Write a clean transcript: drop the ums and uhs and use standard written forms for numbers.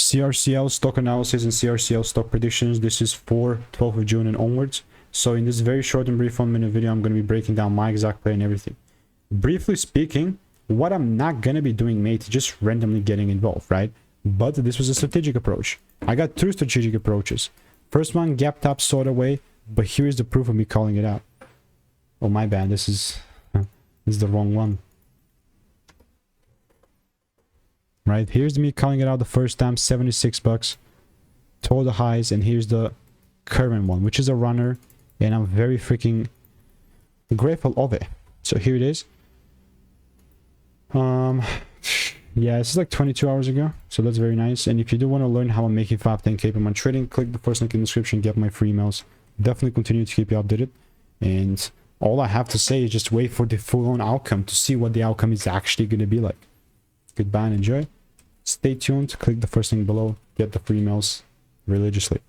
CRCL stock analysis and CRCL stock predictions. This is for 12th of June and onwards. So in this very short and brief 1-minute video, I'm going to be breaking down my exact play and everything. Briefly speaking, what I'm not going to be doing, mate, is just randomly getting involved, right? But this was a strategic approach. I got 2 strategic approaches. First one, gap top sort of way, but here's the proof of me calling it out. Oh, my bad. This is the wrong one. Right, here's me calling it out the first time, 76 bucks. Told the highs, and here's the current one, which is a runner, and I'm very freaking grateful of it. So here it is. Yeah, this is like 22 hours ago, so that's very nice. And if you do want to learn how I'm making 5-10k per month trading, click the first link in the description, get my free emails. Definitely continue to keep you updated. And all I have to say is just wait for the full-on outcome to see what the outcome is actually going to be like. Goodbye and enjoy. Stay tuned, click the first link below, get the free emails religiously.